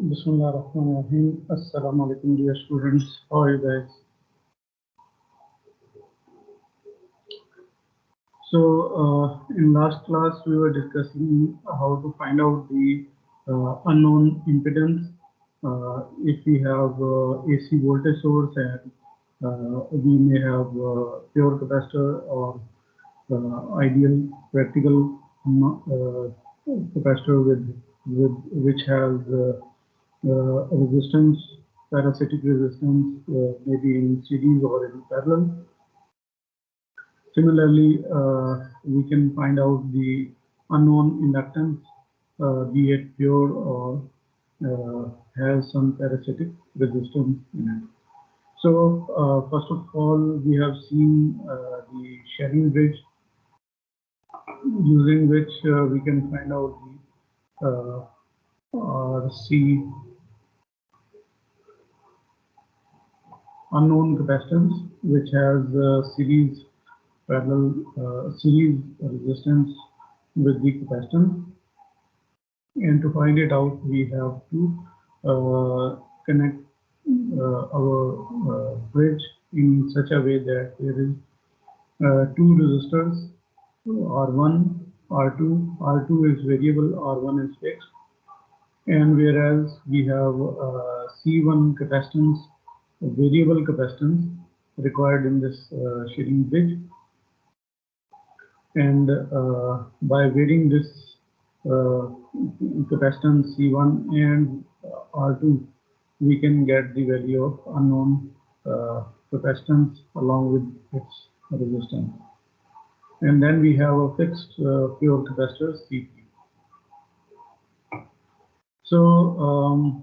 Bismillahirrahmanirrahim. Assalamu alaikum, dear students. How are you guys? So, in last class, we were discussing how to find out the unknown impedance if we have AC voltage source and we may have pure capacitor or ideal practical capacitor with which has resistance, parasitic resistance, maybe in series or in parallel. Similarly, we can find out the unknown inductance, be it pure or has some parasitic resistance in it. So, first of all, we have seen the sharing bridge, using which we can find out the RC unknown capacitance, which has series parallel series resistance with the capacitance. And to find it out, we have to connect our bridge in such a way that there is two resistors, R1, R2. R2 is variable, R1 is fixed. And whereas we have C1 capacitance, variable capacitance required in this sharing bridge, and by varying this capacitance C1 and R2, we can get the value of unknown capacitance along with its resistance. And then we have a fixed pure capacitor C3. So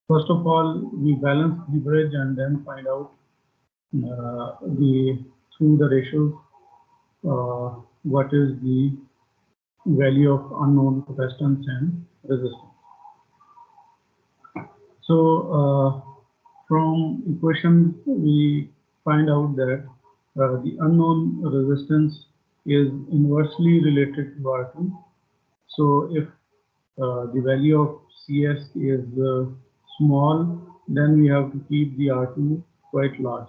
first of all, we balance the bridge and then find out through the ratios what is the value of unknown capacitance and resistance. So from equation we find out that the unknown resistance is inversely related to R2. So if the value of CS is small, then we have to keep the R2 quite large.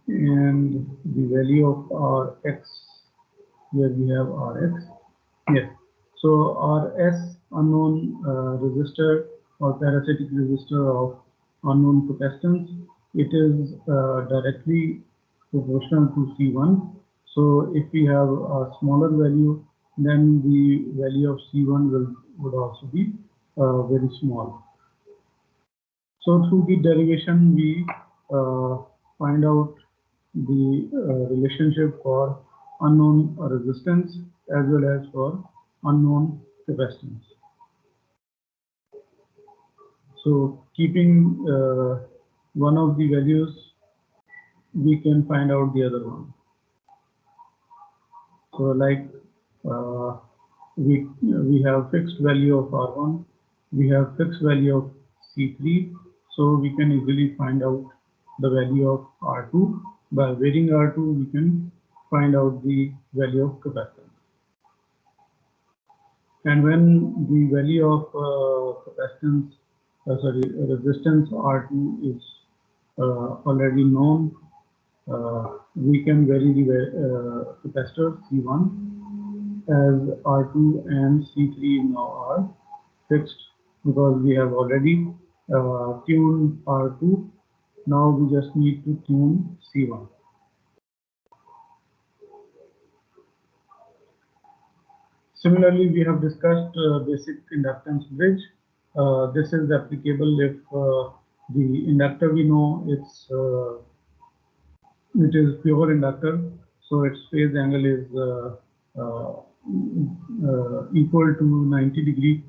And the value of Rx, here we have Rx. Yes. So Rs, unknown resistor or parasitic resistor of unknown capacitance, it is directly proportional to C1. So if we have a smaller value, then the value of C1 would also be very small. So through the derivation, we find out the relationship for unknown resistance as well as for unknown capacitance. So keeping one of the values, we can find out the other one. So like we have fixed value of R1, we have fixed value of C3, so we can easily find out the value of R2. By varying R2, we can find out the value of capacitance. And when the value of capacitance, resistance R2 is already known, we can vary the capacitor C1, as R2 and C3 now are fixed because we have already tuned R2. Now we just need to tune C1. Similarly, we have discussed basic inductance bridge. This is applicable if the inductor we know it is pure inductor, so its phase angle is equal to 90 degree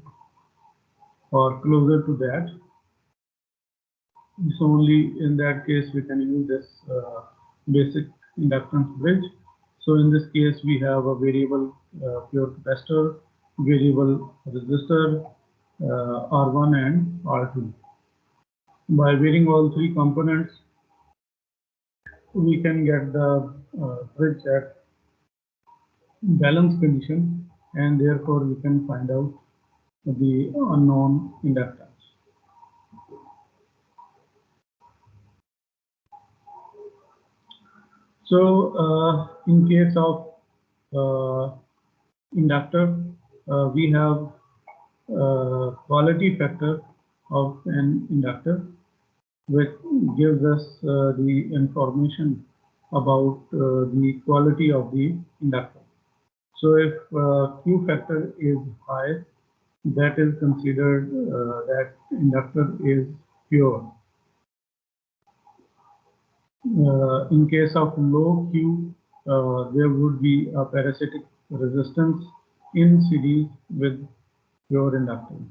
or closer to that. So only in that case we can use this basic inductance bridge. So in this case we have a variable pure capacitor, variable resistor, R1 and R2. By varying all three components, we can get the bridge at balance condition, and therefore we can find out the unknown inductance. So in case of inductor, we have quality factor of an inductor, which gives us the information about the quality of the inductor. So if Q factor is high, that is considered that inductor is pure. In case of low Q, there would be a parasitic resistance in series with pure inductance.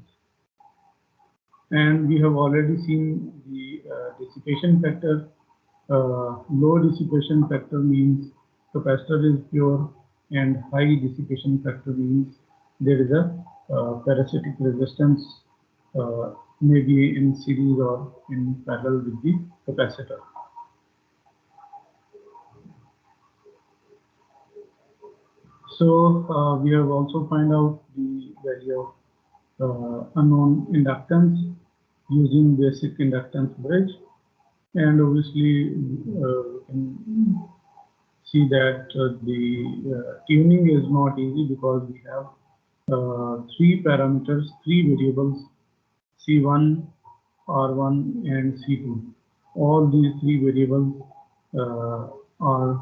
And we have already seen the dissipation factor. Low dissipation factor means capacitor is pure, and high dissipation factor means there is a parasitic resistance, maybe in series or in parallel with the capacitor. So we have also find out the value of unknown inductance using basic inductance bridge, and obviously we can see that the tuning is not easy because we have three parameters, three variables, C1, R1 and C2. All these three variables are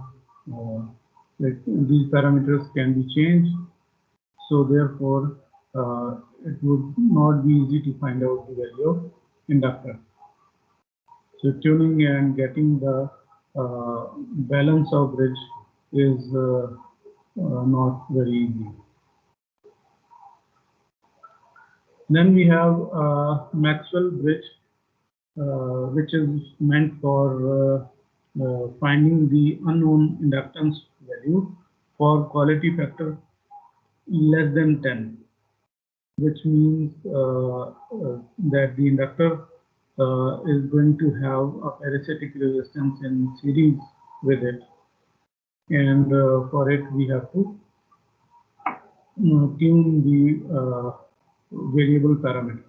like these parameters can be changed, so therefore it would not be easy to find out the value of inductor. So tuning and getting the balance of bridge is not very easy. Then we have Maxwell bridge, which is meant for finding the unknown inductance value for quality factor less than 10, which means that the inductor is going to have a parasitic resistance in series with it, and for it we have to tune the variable parameter.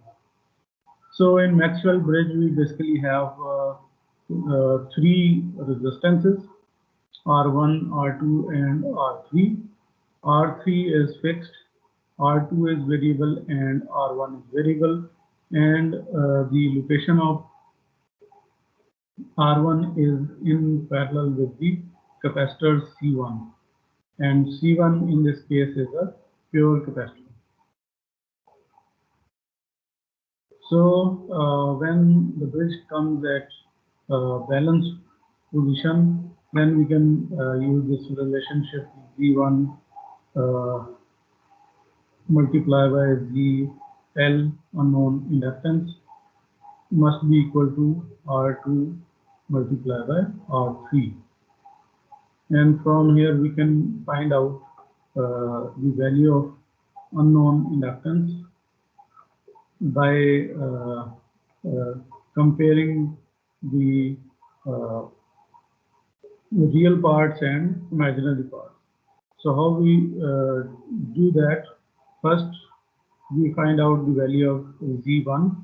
So in Maxwell bridge we basically have three resistances, R1, R2 and R3. R3 is fixed, R2 is variable and R1 is variable, and the location of R1 is in parallel with the capacitor C1, and C1 in this case is a pure capacitor. So when the bridge comes at balanced position, then we can use this relationship V1 multiplied by ZL unknown inductance must be equal to R2 multiplied by R3. And from here we can find out the value of unknown inductance by comparing the real parts and imaginary parts. So how we do that? First, we find out the value of Z1.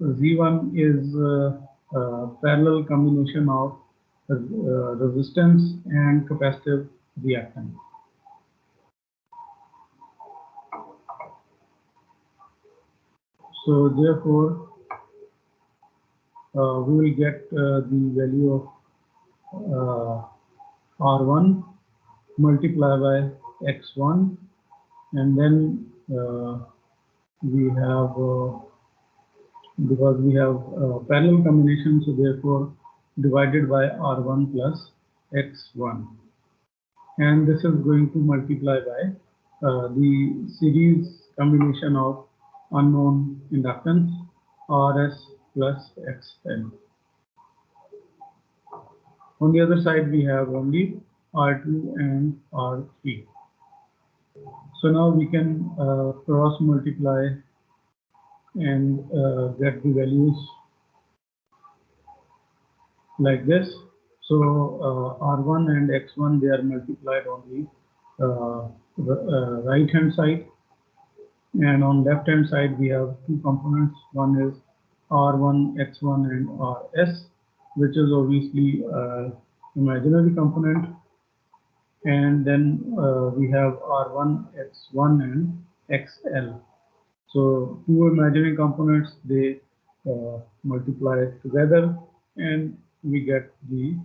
Z1 is a parallel combination of resistance and capacitive reactance. So therefore, we will get the value of R1 multiplied by X1, and then we have because we have parallel combination, so therefore divided by R1 plus X1, and this is going to multiply by the series combination of unknown inductance RS plus XL. On the other side we have only R2 and R3. So now we can cross multiply and get the values like this. So R1 and X1, they are multiplied only right hand side, and on left hand side we have two components. One is R1, X1 and RS, which is obviously imaginary component, and then we have R1, X1 and XL. So two imaginary components, they multiply together and we get the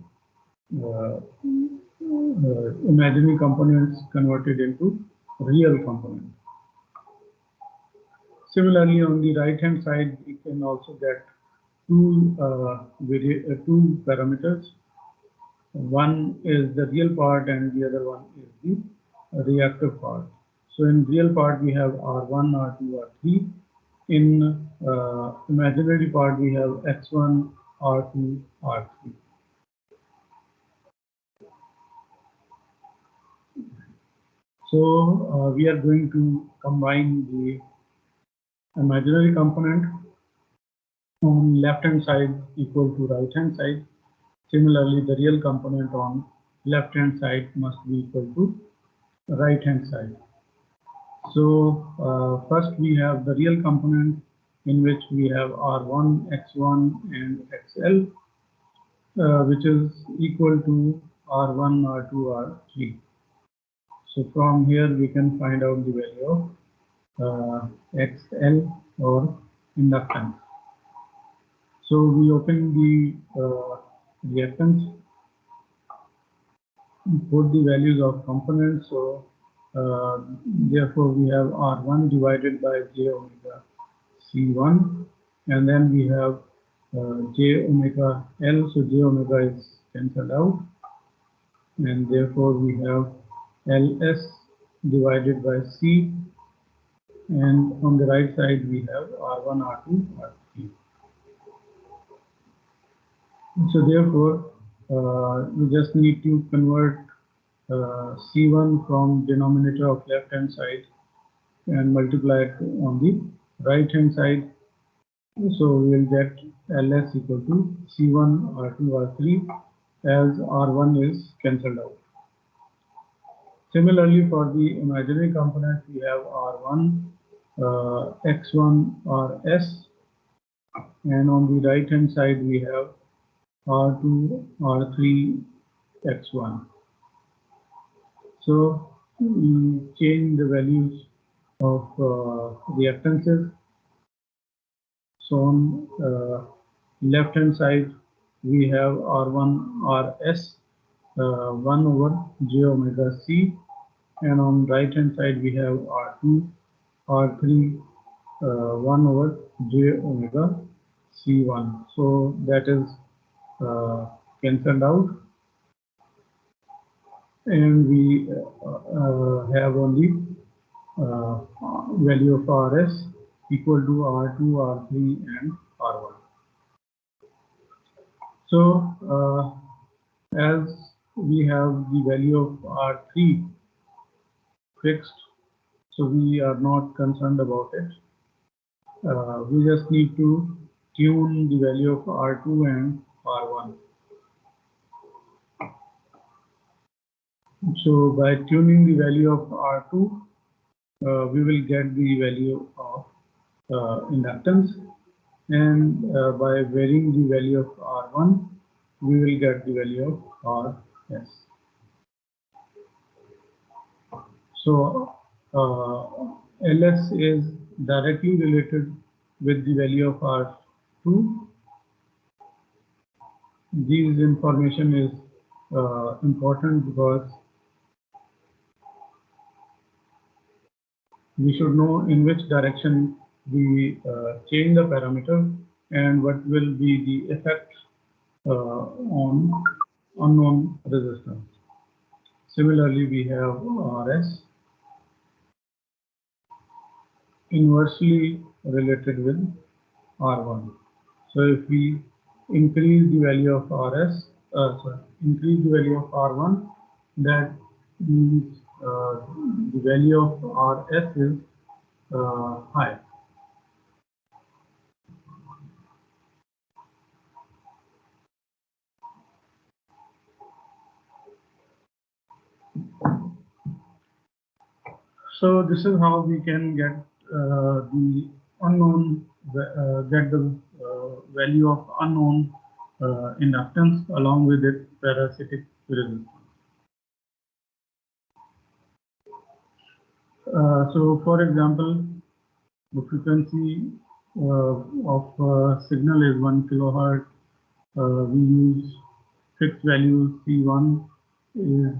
imaginary components converted into real component. Similarly, on the right hand side, we can also get two parameters. One is the real part and the other one is the reactive part. So in real part we have R1, R2, R3. In imaginary part we have X1, R2, R3. So we are going to combine the imaginary component on left hand side equal to right hand side. Similarly, the real component on left hand side must be equal to right hand side. So first we have the real component, in which we have R1, X1 and XL, which is equal to R1, R2, R3. So from here we can find out the value of XL or inductance. So we open the reactance, put the values of components. So therefore we have R1 divided by j omega C1, and then we have j omega L. So j omega is cancelled out, and therefore we have Ls divided by C, and on the right side we have R1, R2, R3. So therefore we just need to convert C1 from denominator of left hand side and multiply it on the right hand side. So we will get Ls equal to C1 R2 R3, as R1 is cancelled out. Similarly, for the imaginary component we have R1, X1, Rs, and on the right hand side we have R2, R3, X1. So we change the values of reactances. So on left hand side we have R1, Rs, 1 over j omega C, and on right hand side we have R2, R3, 1 over j omega C1. So that is cancelled out, and we have only value of Rs equal to R2, R3 and R1. So as we have the value of R3 fixed, so we are not concerned about it. We just need to tune the value of R2 and R1. So by tuning the value of R2, we will get the value of inductance, and by varying the value of R1, we will get the value of Rs. So Ls is directly related with the value of R2. This information is important because we should know in which direction we change the parameter and what will be the effect on unknown resistance. Similarly, we have Rs inversely related with R1. So if we increase the value of increase the value of R1, that means the value of Rs is high. So this is how we can get the unknown, get the value of unknown inductance along with its parasitic resistance. So for example, the frequency of signal is 1 kilohertz. We use fixed value C1 is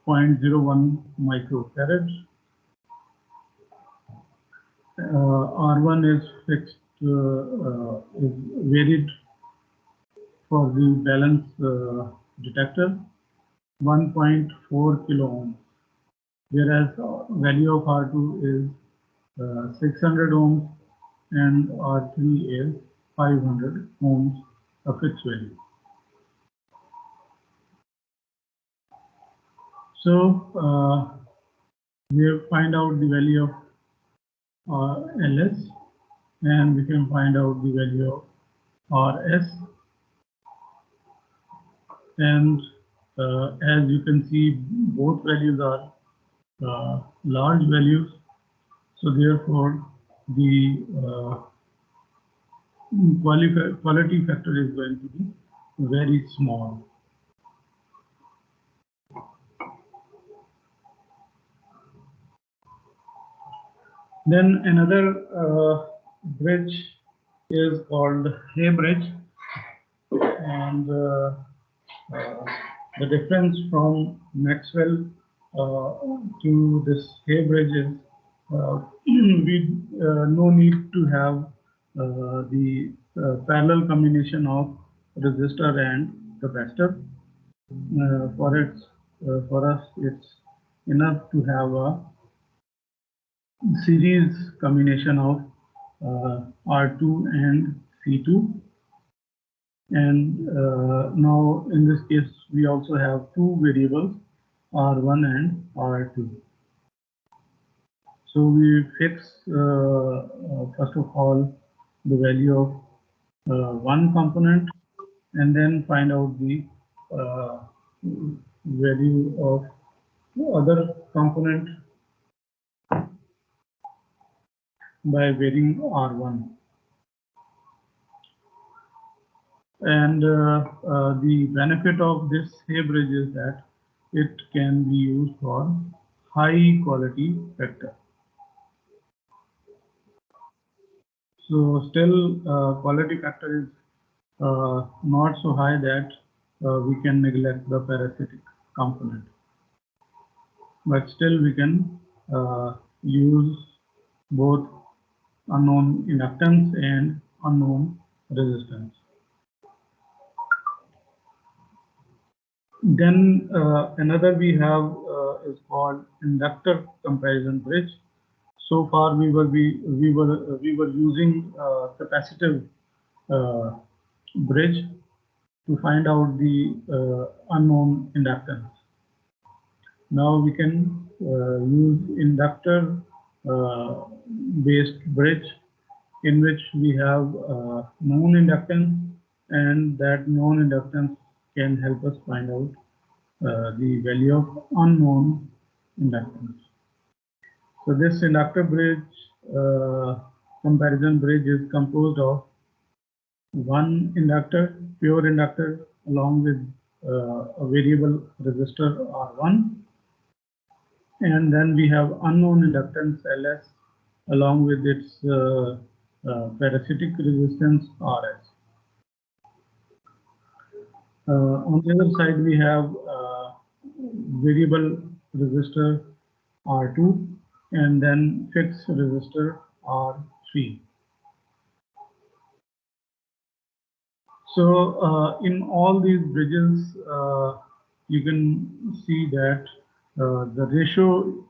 0.01 microfarad. R1 is fixed, is varied for the balance detector, 1.4 kilo ohms, whereas value of R2 is 600 ohms and R3 is 500 ohms, a fixed value. So we find out the value of LS, and we can find out the value of RS, and as you can see, both values are large values, so therefore the quality factor is going to be very small. Then another bridge is called Hay bridge, and the difference from Maxwell to this Hay bridge is we no need to have the parallel combination of resistor and capacitor. For us, it's enough to have a series combination of R2 and C2. And now in this case, we also have two variables, R1 and R2. So we fix, first of all, the value of one component, and then find out the value of the other component by varying R1. And the benefit of this Hay bridge is that it can be used for high quality factor. So still quality factor is not so high that we can neglect the parasitic component, but still we can use both unknown inductance and unknown resistance. Then another we have is called inductor comparison bridge. So far we were using capacitive bridge to find out the unknown inductance. Now we can use inductor based bridge, in which we have known inductance, and that known inductance can help us find out the value of unknown inductance. So this inductor bridge comparison bridge is composed of one inductor, pure inductor, along with a variable resistor R1, and then we have unknown inductance LS along with its parasitic resistance RS. On the other side, we have variable resistor R2 and then fixed resistor R3. So in all these bridges, you can see that the ratio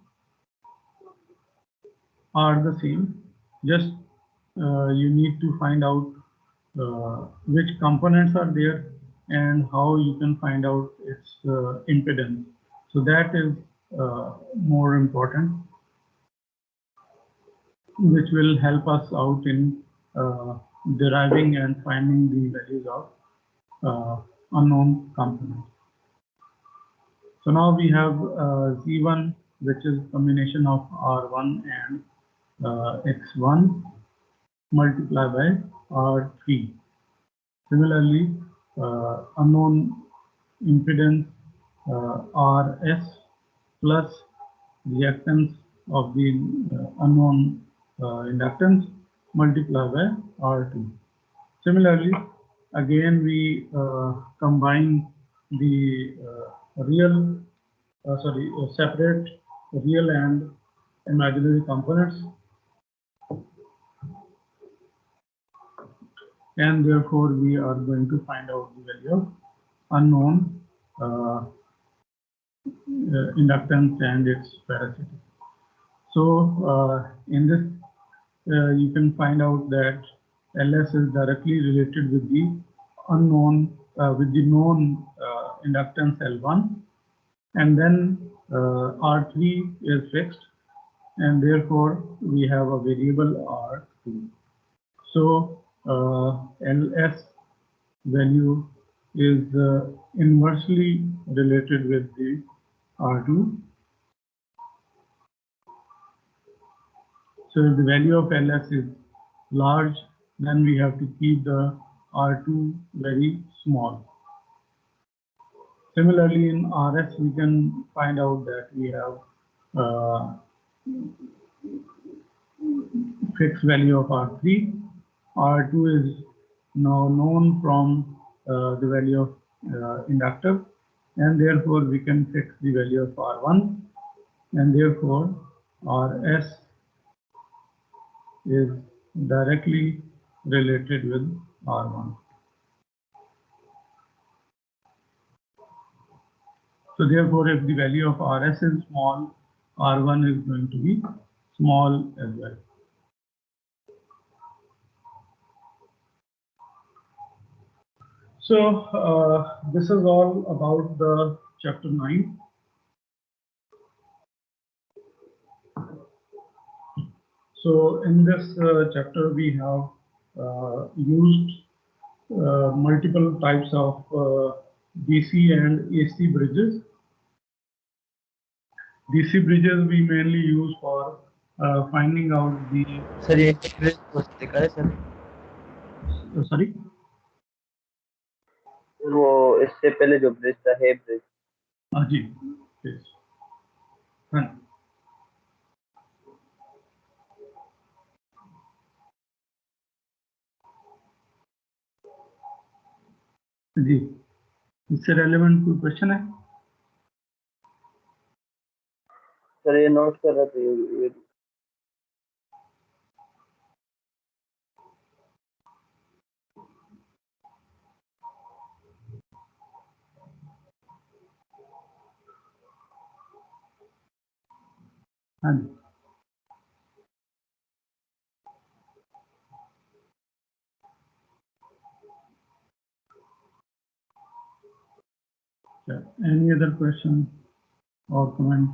are the same. Just you need to find out which components are there and how you can find out its impedance. So that is more important, which will help us out in deriving and finding the values of unknown components. So now we have Z1, which is combination of R1 and X1 multiplied by R3. Similarly, unknown impedance Rs plus reactance of the unknown inductance multiplied by R2. Similarly, again we combine the separate real and imaginary components, and therefore we are going to find out the value of unknown inductance and its parasitic. So in this you can find out that Ls is directly related with the unknown with the known inductance L1, and then R3 is fixed, and therefore we have a variable R2. So Ls value is inversely related with the R2. So if the value of Ls is large, then we have to keep the R2 very small. Similarly, in Rs, we can find out that we have fixed value of R3. R2 is now known from the value of inductor, and therefore we can fix the value of R1, and therefore Rs is directly related with R1. So therefore, if the value of Rs is small, R1 is going to be small as well. So this is all about the chapter 9. So in this chapter we have used multiple types of DC and AC bridges. DC bridges we mainly use for finding out the. Sir ये bridge देखा है sir? Sorry. वो इससे पहले जो bridge था है bridge. हाँ जी. Yes. हाँ. जी. इससे रेलेवेंट कोई क्वेश्चन है? सर ये नोट कर रहा था. हाँ जी. Any other question or comment?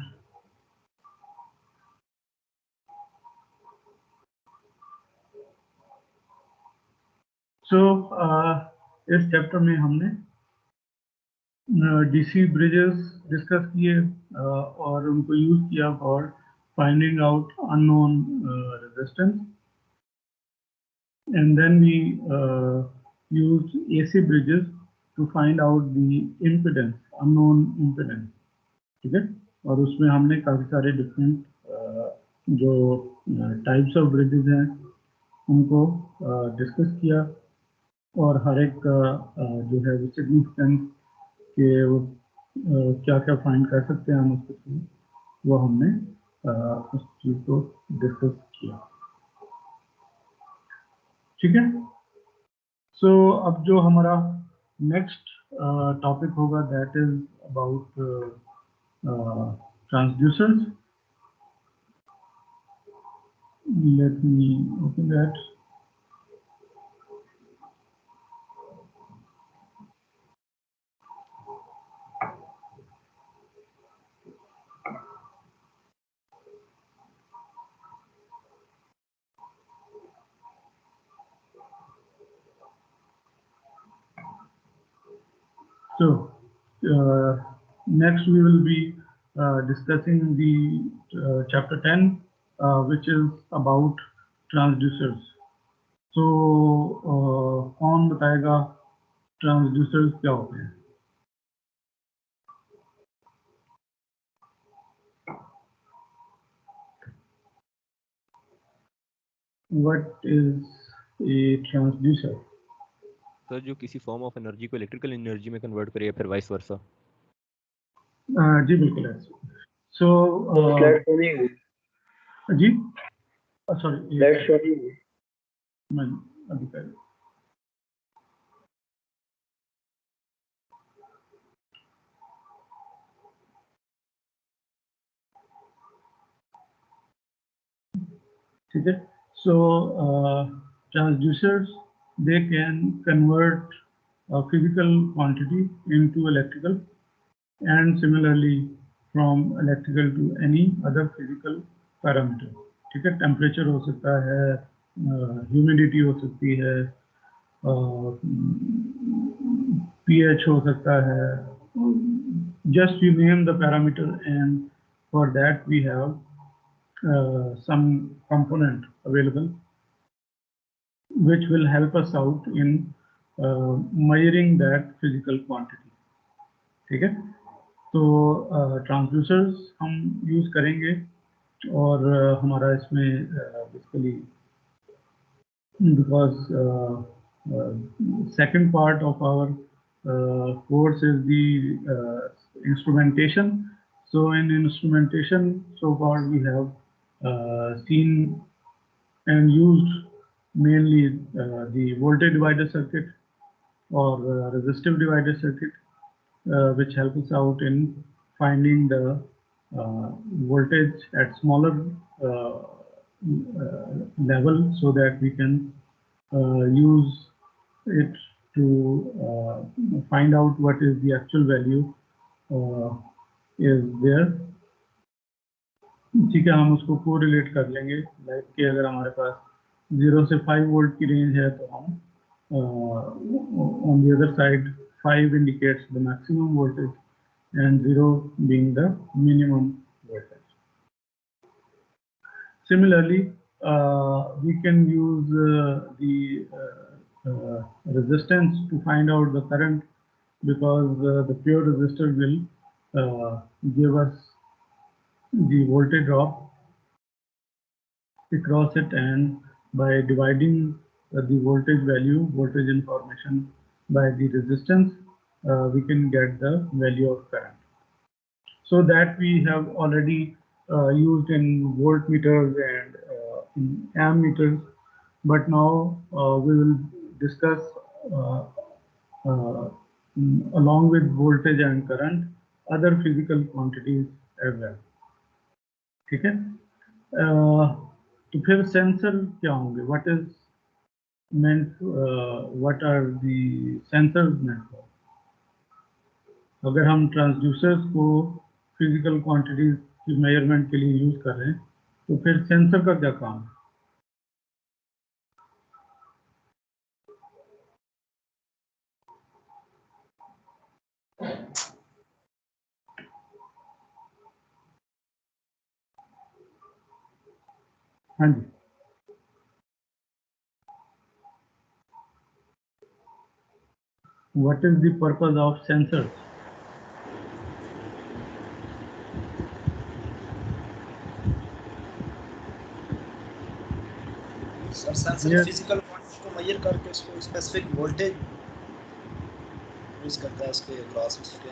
So इस चैप्टर में हमने DC ब्रिजेस डिस्कस किए और उनको यूज किया for finding out unknown resistance, and then we use AC bridges to find out the impedance, unknown impedance. ठीक है. और उसमें हमने काफ़ी सारे डिफरेंट जो टाइप्स ऑफ ब्रिजेस हैं उनको डिस्कस किया, और हर एक का जो है सिग्निफिकेंस कि वो क्या क्या फाइंड कर सकते हैं हम उसके थ्रू, वो हमने उस चीज़ को डिस्कस किया. ठीक है. सो अब जो हमारा नेक्स्ट टॉपिक होगा that is about transducers. Let me open that. So next we will be discussing the chapter 10, which is about transducers. So कौन बताएगा ट्रांसड्यूसर्स क्या होते हैं? What is a transducer? Sir जो किसी फॉर्म ऑफ एनर्जी को electrical energy में convert करे या फिर वाइस वर्सा। जी बिल्कुल ऐसे। सो स्लाइड शो नहीं हुई। जी सॉरी स्लाइड शो नहीं हुई। मैं अभी कर ठीक है। So transducers, they can convert a physical quantity into electrical, and similarly from electrical to any other physical parameter. ठीक है, टेम्परेचर हो सकता है, ह्यूमिडिटी हो सकती है, pH हो सकता है, just you name the parameter, and for that we have some component available which will help us out in measuring that physical quantity. ठीक है, तो ट्रांसड्यूसर्स हम यूज करेंगे और हमारा इसमें basically because second part of our course is the instrumentation. So in instrumentation, so far we have seen and used mainly the voltage divider circuit or resistive divider circuit, which help us out in finding the voltage at smaller level, so that we can use it to find out what is the actual value is there. ठीक है, हम उसको correlate कर लेंगे, like कि अगर हमारे पास 0 से 5 वोल्ट की रेंज है तो हम on the other side 5 indicates the maximum voltage and 0 being the minimum voltage. Similarly, we can use the resistance to find out the current, because the pure resistor will give us the voltage drop across it, and by dividing the voltage value, voltage information by the resistance, we can get the value of current. So that we have already used in voltmeters and in ammeters, but now we will discuss along with voltage and current other physical quantities as well. ठीक है, तो फिर sensor क्या होंगे? What is meant, what are the sensors meant for? अगर हम transducers को physical quantities की मेजरमेंट के लिए यूज कर रहे हैं, तो फिर सेंसर का क्या काम है? हाँ जी, what is the purpose of sensors? Sir sensor physical quantity को मेजर करके उसको स्पेसिफिक वोल्टेज यूज करता है उसके अक्रॉस उसके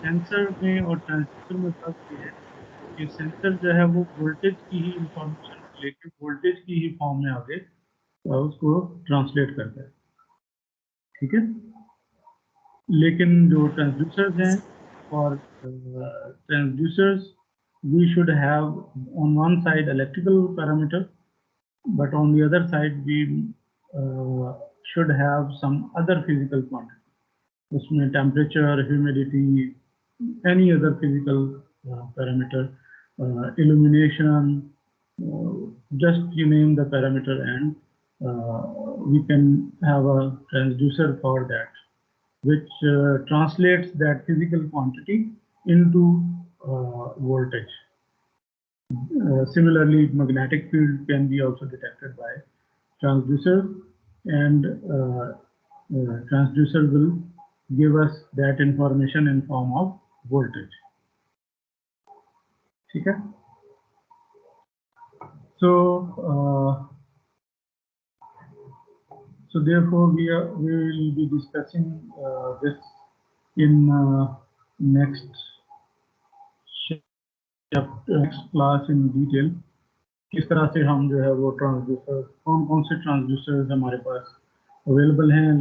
सेंसर में और ट्रांसड्यूसर में फर्क ये है कि सेंसर जो है वो वोल्टेज की ही इंफॉर्मेशन लेके वोल्टेज की ही फॉर्म में आगे उसको ट्रांसलेट करता है। ठीक है, लेकिन जो ट्रांसड्यूसर्स हैं, और transducers we should have on one side electrical parameter, but on the other side we should have some other physical quantity. उसमें temperature, humidity, any other physical parameter, illumination, just you name the parameter, and we can have a transducer for that, which translates that physical quantity into voltage. Similarly, magnetic field can be also detected by transducer, and transducer will give us that information in form of voltage. ठीक है? So therefore we will be discussing this in next class in detail. किस तरह से हम जो है वो transducer, कौन से ट्रांसड्यूसर्स हमारे पास अवेलेबल हैं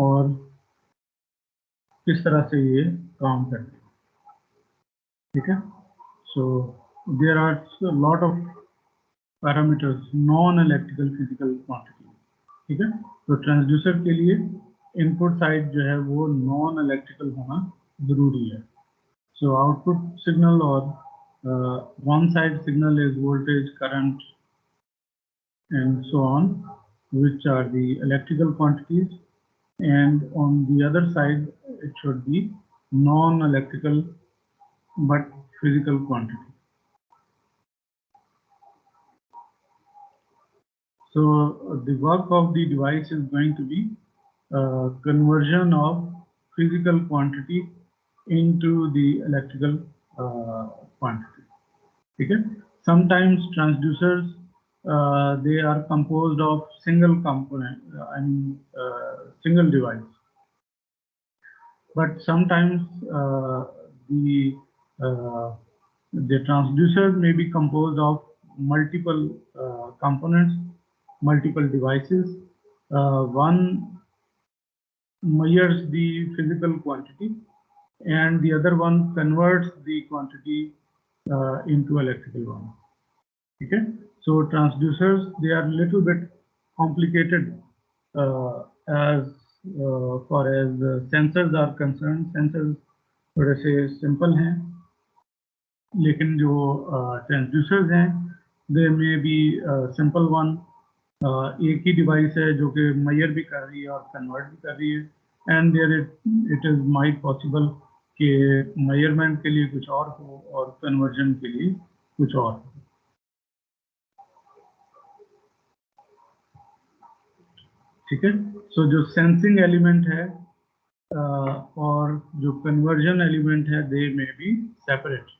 और किस तरह से ये काम करते हैं. ठीक है? So there are a lot of parameters, non-electrical physical quantity. ठीक है? तो ट्रांसड्यूसर के लिए इनपुट साइड जो है वो नॉन इलेक्ट्रिकल होना जरूरी है. So output signal or one side signal is voltage, current, and so on, which are the electrical quantities, and on the other side it should be non-electrical but physical quantity. So the work of the device is going to be conversion of physical quantity into the electrical quantity. Okay? Sometimes transducers they are composed of single component, single device. But sometimes the transducer may be composed of multiple components, multiple devices. One measures the physical quantity, and the other one converts the quantity into electrical one. Okay, so transducers, they are a little bit complicated as far as sensors are concerned. Sensors थोड़े से simple हैं, लेकिन जो transducers हैं, they may be simple one. एक ही device है जो कि measure भी कर रही है और convert भी कर रही है, and there it is might possible कि measurement के लिए कुछ और हो और conversion के लिए कुछ और हो. ठीक है? So जो sensing element है और जो conversion element है, they may be separate.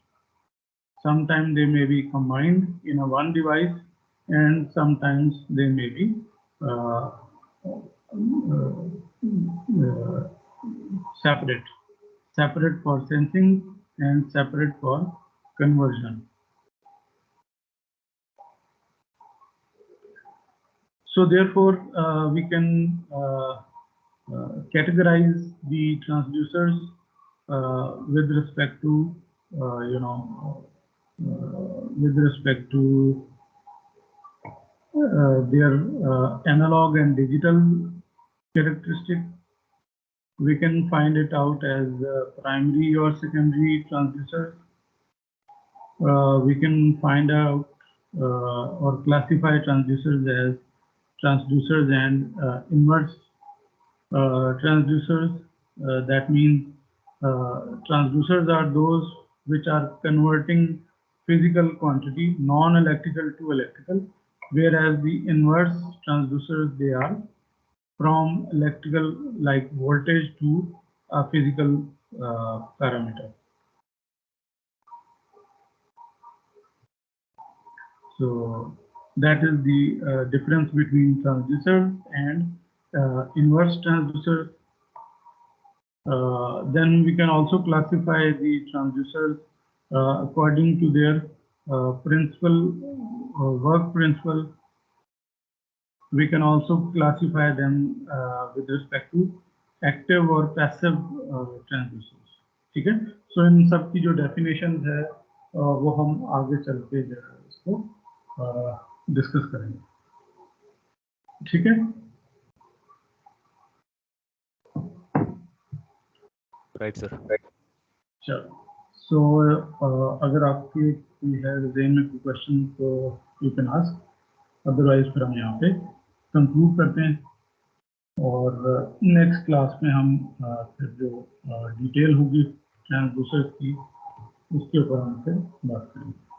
Sometimes they may be combined in a one device, and sometimes they may be separate for sensing and separate for conversion. So therefore we can categorize the transducers with respect to with respect to their analog and digital characteristic. We can find it out as primary or secondary transducers. We can find out or classify transducers as transducers and inverse transducers. That means transducers are those which are converting physical quantity, non-electrical to electrical, whereas the inverse transducers, they are from electrical like voltage to a physical parameter. So that is the difference between transducers and inverse transducers. Then we can also classify the transducers according to their principle, work principle. We can also classify them with respect to active or passive transducers. ठीक है? So इन सब की जो definitions है वो हम आगे चल के इसको डिस्कस करेंगे. ठीक है? Right, sir. चलो. So अगर आपके कोई है ज़हन में कोई क्वेश्चन तो you can ask. Otherwise फिर हम यहाँ पे कंक्लूड करते हैं और नेक्स्ट क्लास में हम फिर जो डिटेल होगी ट्रांसड्यूसर की, उसके ऊपर हम फिर बात करेंगे।